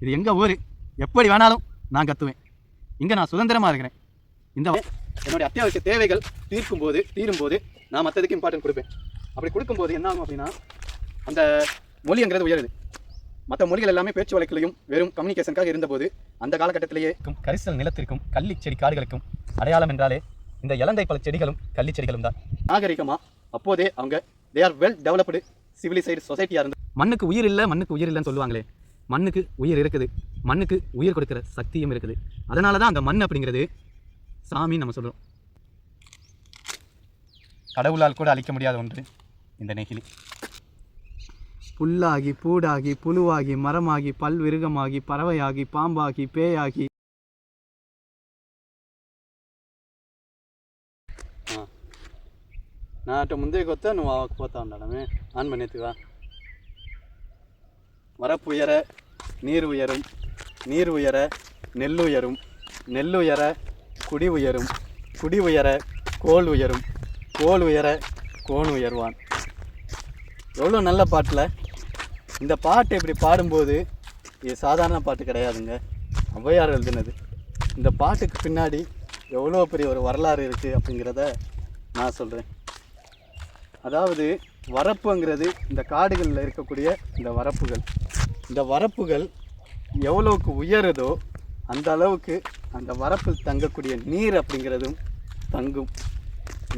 இது எங்கள் ஊர், எப்படி வேணாலும் நான் கற்றுவேன். இங்கே நான் சுதந்திரமாக இருக்கிறேன். இந்த என்னுடைய அத்தியாவசிய தேவைகள் தீரும்போது நான் மற்றதுக்கு இம்பார்ட்டன்ட் கொடுப்பேன். அப்படி கொடுக்கும்போது என்ன ஆகும் அப்படின்னா, அந்த மொழிங்கிறது உயருது. மற்ற மொழிகள் எல்லாமே பேச்சு வழக்கிலையும் வெறும் கம்யூனிகேஷனுக்காக இருந்தபோது அந்த காலகட்டத்திலேயே கரிசல் நிலத்திற்கும் கள்ளி செடி காடுகளுக்கும் அடையாளம் என்றாலே இந்த இலந்தை பல செடிகளும் கள்ளி செடிகளும் தான். நாகரிகமாக அப்போதே அவங்க தே ஆர் வெல் டெவலப்டு சிவிலைசைடு சொசைட்டியாக இருந்து மண்ணுக்கு உயிர் இல்லைன்னு சொல்லுவாங்களே, மண்ணுக்கு உயிர் இருக்குது, மண்ணுக்கு உயிர் கொடுக்குற சக்தியும் இருக்குது. அதனால தான் அந்த மண் அப்படிங்கிறது சாமின்னு நம்ம சொல்கிறோம். கடவுளால் கூட அழிக்க முடியாத ஒன்று இந்த நெகிழி. புல்லாகி பூடாகி புழுவாகி மரமாகி பல்விருகமாகி பறவையாகி பாம்பாகி பேயாகி ನಾಟ ಮುಂದೆ ಗೊತ್ತಾ ನೀವು ಆವಾಗ ಪೋತಾ ಉಂಡಾಡಮೆ ಆನ್ ಬನ್ನಿತೀವ. வரப்புயர நீர் உயரும், நீர் உயர நெல் உயரும், நெல் உயர குடி உயரும், குடி உயர கோல் உயரும், கோல் உயர கோன் உயர்வான். எவ்வளோ நல்ல பாட்டில். இந்த பாட்டு இப்படி பாடும்போது இது சாதாரண பாட்டு கிடையாதுங்க, ஔவையார் எழுதினது. இந்த பாட்டுக்கு பின்னாடி எவ்வளோ பெரிய ஒரு வரலாறு இருக்குது அப்படிங்கிறத நான் சொல்கிறேன். அதாவது வரப்புங்கிறது இந்த காடுகளில் இருக்கக்கூடிய இந்த வரப்புகள் எவ்வளோக்கு உயருதோ அந்த அளவுக்கு அந்த வரப்பில் தங்கக்கூடிய நீர் அப்படிங்கிறதும் தங்கும்.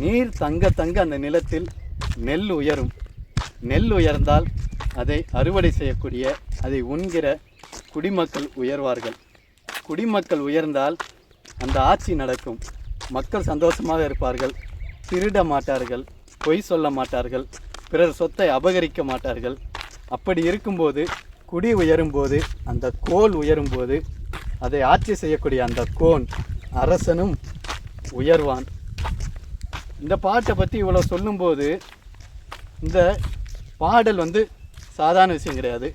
நீர் தங்க தங்க அந்த நிலத்தில் நெல் உயரும். நெல் உயர்ந்தால் அதை அறுவடை செய்யக்கூடிய, அதை உண்கிற குடிமக்கள் உயர்வார்கள். குடிமக்கள் உயர்ந்தால் அந்த ஆட்சி நடக்கும். மக்கள் சந்தோஷமாக இருப்பார்கள், திருட மாட்டார்கள், பொய் சொல்ல மாட்டார்கள், பிறர் சொத்தை அபகரிக்க மாட்டார்கள். அப்படி இருக்கும்போது குடி உயரும்போது, அந்த கோல் உயரும்போது, அதை ஆட்சி செய்யக்கூடிய அந்த கோன் அரசனும் உயர்வான். இந்த பாட்டை பற்றி இவ்வளோ சொல்லும்போது இந்த பாடல் சாதாரண விஷயம் கிடையாது.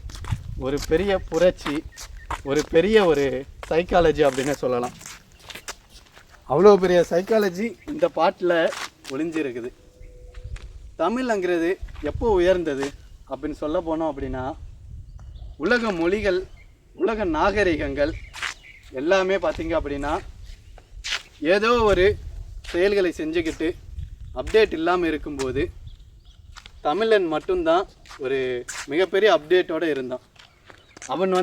ஒரு பெரிய புரட்சி, ஒரு பெரிய ஒரு சைக்காலஜி அப்படின்னு சொல்லலாம். அவ்வளோ பெரிய சைக்காலஜி இந்த பாட்டில் ஒளிஞ்சிருக்குது. தமிழ்ங்கிறது எப்போ உயர்ந்தது அப்படின்னு சொல்ல போனோம் அப்படின்னா, உலக மொழிகள், உலக நாகரிகங்கள் எல்லாமே பார்த்திங்க அப்படின்னா ஏதோ ஒரு செயல்களை செஞ்சுக்கிட்டு அப்டேட் இல்லாமல் இருக்கும்போது தமிழன் மட்டும்தான் ஒரு மிகப்பெரிய அப்டேட்டோடு இருந்தான். அவன்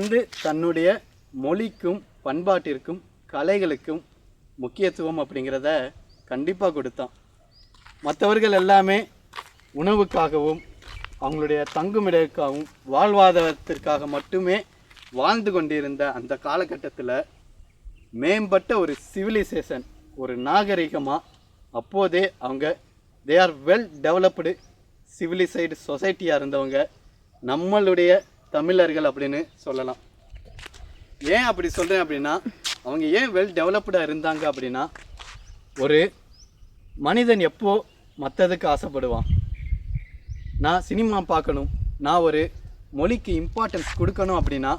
தன்னுடைய மொழிக்கும் பண்பாட்டிற்கும் கலைகளுக்கும் முக்கியத்துவம் அப்படிங்கிறத கண்டிப்பாக கொடுத்தான். மற்றவர்கள் எல்லாமே உணவுக்காகவும் அவங்களுடைய தங்குமிடக்காகவும் வாழ்வாதாரத்திற்காக மட்டுமே வாழ்ந்து கொண்டிருந்த அந்த காலகட்டத்தில் மேம்பட்ட ஒரு சிவிலைசேஷன், ஒரு நாகரிகமாக அப்போதே அவங்க தே ஆர் வெல் டெவலப்டு சிவிலைசைடு சொசைட்டியாக இருந்தவங்க நம்மளுடைய தமிழர்கள் அப்படின்னு சொல்லலாம். ஏன் அப்படி சொல்கிறேன் அப்படின்னா, அவங்க ஏன் வெல் டெவலப்டாக இருந்தாங்க அப்படின்னா, ஒரு மனிதன் எப்போ மற்றதுக்கு ஆசைப்படுவான்? நான் சினிமா பார்க்கணும், நான் ஒரு மொழிக்கு இம்பார்ட்டன்ஸ் கொடுக்கணும் அப்படின்னா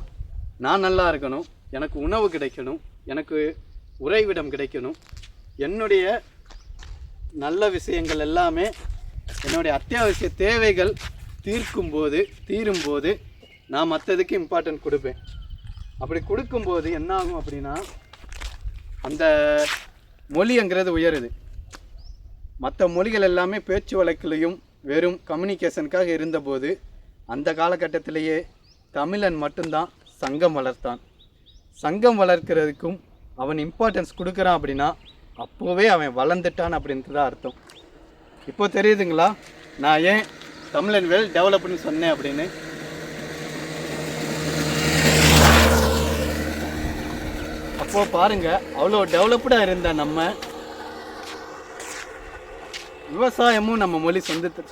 நான் நல்லா இருக்கணும், எனக்கு உணவு கிடைக்கணும், எனக்கு உறைவிடம் கிடைக்கணும், என்னுடைய நல்ல விஷயங்கள் எல்லாமே என்னுடைய அத்தியாவசிய தேவைகள் தீரும்போது நான் மற்றதுக்கு இம்பார்ட்டன்ட் கொடுப்பேன். அப்படி கொடுக்கும்போது என்ன ஆகும் அப்படின்னா, அந்த மொழிங்கிறது உயருது. மற்ற மொழிகள் எல்லாமே பேச்சு வழக்கிலையும் வெறும் கம்யூனிகேஷனுக்காக இருந்தபோது அந்த காலகட்டத்திலேயே தமிழன் மட்டும்தான் சங்கம் வளர்த்தான். சங்கம் வளர்க்கிறதுக்கும் அவன் இம்பார்ட்டன்ஸ் கொடுக்குறான் அப்படின்னா அப்போவே அவன் வளர்ந்துட்டான் அப்படின்ட்டு தான் அர்த்தம். இப்போ தெரியுதுங்களா நான் ஏன் தமிழன் வெல் டெவலப்னு சொன்னேன் அப்படின்னு? அப்போது பாருங்கள், அவ்வளோ டெவலப்டாக இருந்த நம்ம விவசாயமும் நம்ம மொழி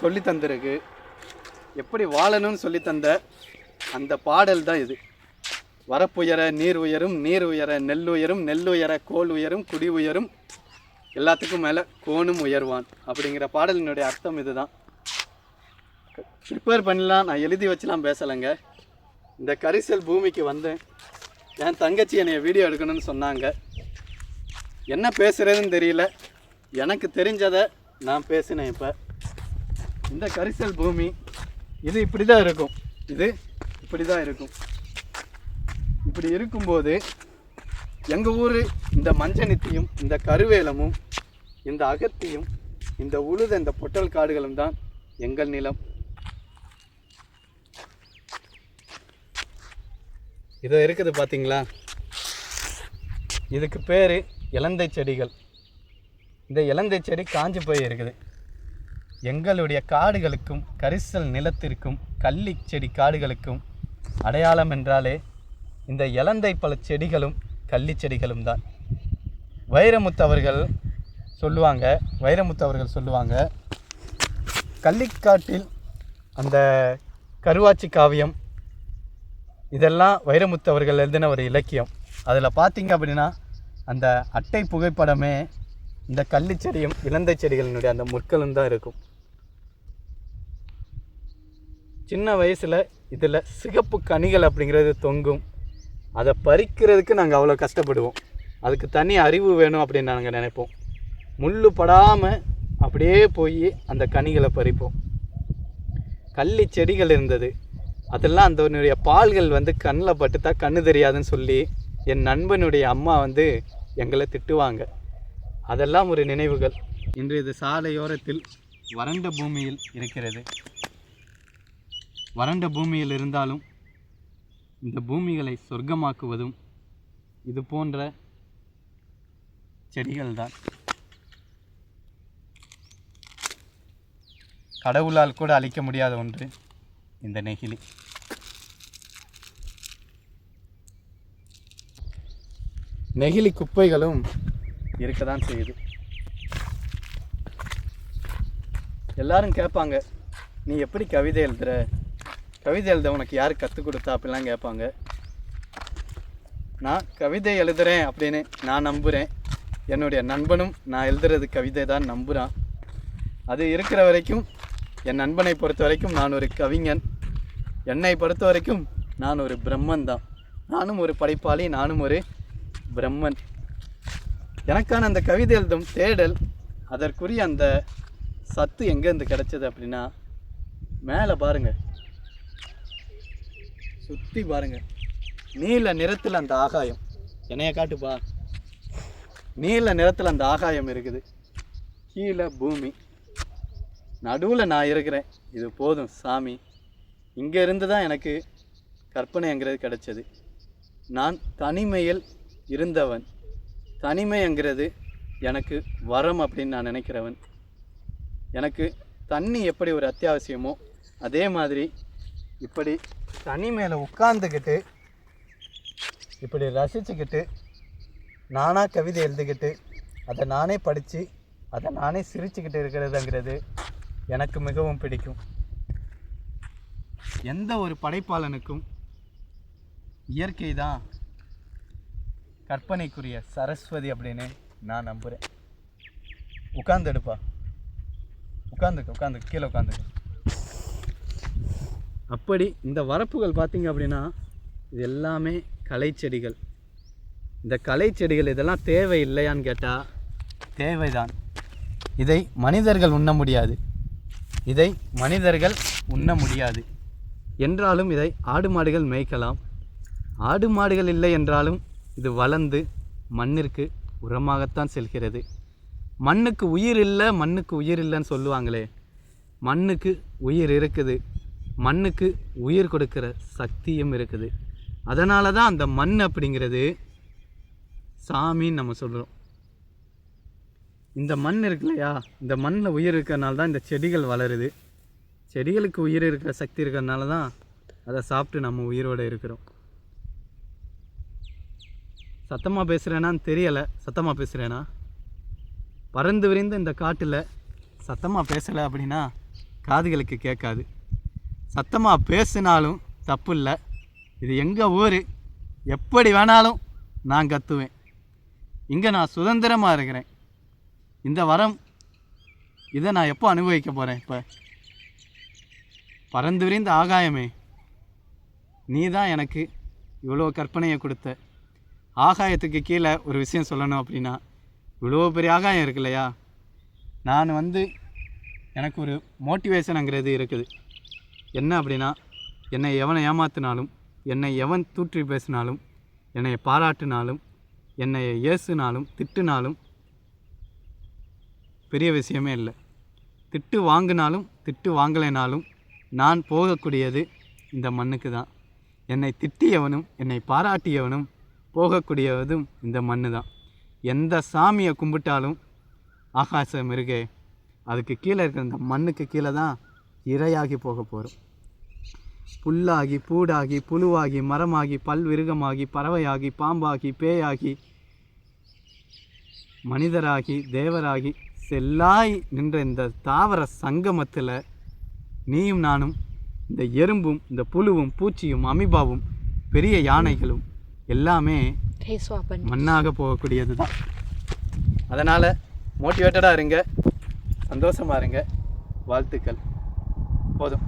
சொல்லி தந்திருக்கு, எப்படி வாழணும்னு சொல்லி தந்த அந்த பாடல் தான் இது. வரப்புயர நீர் உயரும், நீர் உயர நெல் உயரும், நெல் உயர கோல் உயரும், குடி உயரும், எல்லாத்துக்கும் மேலே கோனும் உயர்வான் அப்படிங்கிற பாடலினுடைய அர்த்தம் இதுதான். ப்ரிப்பேர் பண்ணலாம், நான் எழுதி வச்சுலாம் பேசலைங்க. இந்த கரிசல் பூமிக்கு வந்தேன், என் தங்கச்சி என்னை வீடியோ எடுக்கணும்னு சொன்னாங்க. என்ன பேசுகிறதுன்னு தெரியல, எனக்கு தெரிஞ்சதை நான் பேசினேன். இப்போ இந்த கரிசல் பூமி இது இப்படி தான் இருக்கும், இது இப்படி தான் இருக்கும். இப்படி இருக்கும்போது எங்கள் ஊர் இந்த மஞ்சனித்தியும் இந்த கருவேலமும் இந்த அகத்தியும் இந்த உழுத இந்த பொட்டல் காடுகளும் தான் எங்கள் நிலம். இது இருக்குது பார்த்தீங்களா, இதுக்கு பேர் இலந்தை செடிகள். இந்த இலந்தை செடி காஞ்சி போய் இருக்குது. எங்களுடைய காடுகளுக்கும் கரிசல் நிலத்திற்கும் கள்ளி செடி காடுகளுக்கும் அடையாளம் என்றாலே இந்த இலந்தை பழ செடிகளும் கள்ளி செடிகளும் தான். வைரமுத்து அவர்கள் சொல்லுவாங்க கள்ளிக்காட்டில் அந்த கருவாச்சி காவியம் இதெல்லாம் வைரமுத்து அவர்கள் எழுதின ஒரு இலக்கியம். அதில் பார்த்தீங்க அப்படின்னா அந்த அட்டை புகைப்படமே இந்த கள்ளி செடியும் இலந்தை செடிகளினுடைய அந்த முற்களும் தான் இருக்கும். சின்ன வயசில் இதில் சிகப்பு கனிகள் அப்படிங்கிறது தொங்கும். அதை பறிக்கிறதுக்கு நாங்கள் அவ்வளோ கஷ்டப்படுவோம். அதுக்கு தனி அறிவு வேணும் அப்படின்னு நாங்கள் நினைப்போம். முள் படாமல் அப்படியே போய் அந்த கனிகளை பறிப்போம். கள்ளி செடிகள் இருந்தது. அதெல்லாம் அதனுடைய பால்கள் கண்ணில் பட்டுத்தா கண்ணு தெரியாதுன்னு சொல்லி என் நண்பனுடைய அம்மா எங்களை திட்டுவாங்க. அதெல்லாம் ஒரு நினைவுகள். இன்று இது சாலையோரத்தில் வறண்ட பூமியில் இருக்கிறது. வறண்ட பூமியில் இருந்தாலும் இந்த பூமிகளை சொர்க்கமாக்குவதும் இது போன்ற செடிகள்தான். கடவுளால் கூட அழிக்க முடியாத ஒன்று இந்த நெகிழி. நெகிழி குப்பைகளும் இருக்கதான் செய்யுது. எல்லாரும் கேட்பாங்க, நீ எப்படி கவிதை எழுதுற? கவிதை எழுத உனக்கு யார் கற்றுக் கொடுத்தா அப்படிலாம் கேட்பாங்க. நான் கவிதை எழுதுகிறேன் அப்படின்னு நான் நம்புகிறேன். என்னுடைய நண்பனும் நான் எழுதுறது கவிதை தான் நம்புகிறான். அது இருக்கிற வரைக்கும் என் நண்பனை பொறுத்த வரைக்கும் நான் ஒரு கவிஞன். என்னை பொறுத்த வரைக்கும் நான் ஒரு பிரம்மன் தான். நானும் ஒரு படைப்பாளி, நானும் ஒரு பிரம்மன். எனக்கான அந்த கவிதை எழுதும் தேடல், அதற்குரிய அந்த சத்து எங்கேருந்து கிடைச்சது அப்படின்னா, மேலே பாருங்கள், சுற்றி பாருங்கள், நீல நிறத்தில் அந்த ஆகாயம். என்னைய காட்டுப்பா, நீல நிறத்தில் அந்த ஆகாயம் இருக்குது. கீழே பூமி, நடுவில் நான் இருக்கிறேன். இது போதும் சாமி. இங்கே இருந்து தான் எனக்கு கற்பனைங்கிறது கிடைச்சது. நான் தனிமையில் இருந்தவன். தனிமைங்கிறது எனக்கு வரம் அப்படின்னு நான் நினைக்கிறவன். எனக்கு தண்ணி எப்படி ஒரு அத்தியாவசியமோ அதே மாதிரி இப்படி தனிமையில் உட்கார்ந்துக்கிட்டு இப்படி ரசிச்சுக்கிட்டு நானாக கவிதை எழுதிக்கிட்டு அதை நானே படித்து அதை நானே சிரிச்சுக்கிட்டு இருக்கிறதுங்கிறது எனக்கு மிகவும் பிடிக்கும். எந்த ஒரு படைப்பாளனுக்கும் இயற்கை தான் கற்பனைக்குரிய சரஸ்வதி அப்படின்னு நான் நம்புகிறேன். உட்காந்துடுப்பா, உட்காந்து கீழே உட்காந்துக்க. அப்படி இந்த வரப்புகள் பார்த்தீங்க அப்படின்னா இது எல்லாமே களை செடிகள். இந்த களை செடிகள் இதெல்லாம் தேவை இல்லையான்னு கேட்டால் தேவைதான். இதை மனிதர்கள் உண்ண முடியாது என்றாலும் இதை ஆடு மாடுகள் மேய்க்கலாம். ஆடு மாடுகள் இல்லை என்றாலும் இது வளர்ந்து மண்ணிற்கு உரமாகத்தான் செல்கிறது. மண்ணுக்கு உயிர் இல்லைன்னு சொல்லுவாங்களே, மண்ணுக்கு உயிர் இருக்குது. மண்ணுக்கு உயிர் கொடுக்கிற சக்தியும் இருக்குது. அதனால தான் அந்த மண் அப்படிங்கிறது சாமின்னு நம்ம சொல்கிறோம். இந்த மண் இருக்கு இல்லையா, இந்த மண்ணில் உயிர் இருக்கிறனால தான் இந்த செடிகள் வளருது. செடிகளுக்கு உயிர் இருக்கிற சக்தி இருக்கிறதுனால தான் அதை சாப்பிட்டு நம்ம உயிரோடு இருக்கிறோம். சத்தமாக பேசுகிறேனான்னு தெரியலை. சத்தமாக பேசுகிறேனா? பறந்து விரிந்த இந்த காட்டில் சத்தமாக பேசலை அப்படின்னா காதுகளுக்கு கேட்காது. சத்தமாக பேசினாலும் தப்பு இல்லை. இது எங்கள் ஊர், எப்படி வேணாலும் நான் கத்துவேன். இங்கே நான் சுதந்திரமாக இருக்கிறேன். இந்த வரம் இதை நான் எப்போ அனுபவிக்க போகிறேன்? இப்போ பறந்து விரிந்த ஆகாயமே, நீ தான் எனக்கு இவ்வளோ கற்பனையை கொடுத்த. ஆகாயத்துக்கு கீழே ஒரு விஷயம் சொல்லணும் அப்படின்னா, இவ்வளோ பெரிய ஆகாயம் இருக்கு இல்லையா, நான் எனக்கு ஒரு மோட்டிவேஷனுங்கிறது இருக்குது. என்ன அப்படின்னா, என்னை எவனை ஏமாத்தினாலும், என்னை எவன் தூற்றி பேசினாலும் என்னை பாராட்டினாலும் என்னை ஏசுனாலும் திட்டுனாலும் பெரிய விஷயமே இல்லை. திட்டு வாங்கினாலும் திட்டு வாங்கலைனாலும் நான் போகக்கூடியது இந்த மண்ணுக்கு தான். என்னை திட்டியவனும் என்னை பாராட்டியவனும் போகக்கூடியதும் இந்த மண்ணு தான். எந்த சாமியை கும்பிட்டாலும் ஆகாசம் இருக்கே, அதுக்கு கீழே இருக்கிற இந்த மண்ணுக்கு கீழே தான் இரையாகி போக போகிறோம். புல்லாகி பூடாகி புழுவாகி மரமாகி பல்விருகமாகி பறவையாகி பாம்பாகி பேயாகி மனிதராகி தேவராகி செல்லாய் நின்ற இந்த தாவர சங்கமத்தில் நீயும் நானும், இந்த எறும்பும் இந்த புழுவும் பூச்சியும் அமீபாவும் பெரிய யானைகளும் எல்லாமே மண்ணாக போகக்கூடியது தான். அதனால் மோட்டிவேட்டடாக இருங்க, சந்தோஷமாக இருங்க. வாழ்த்துக்கள். போதும்.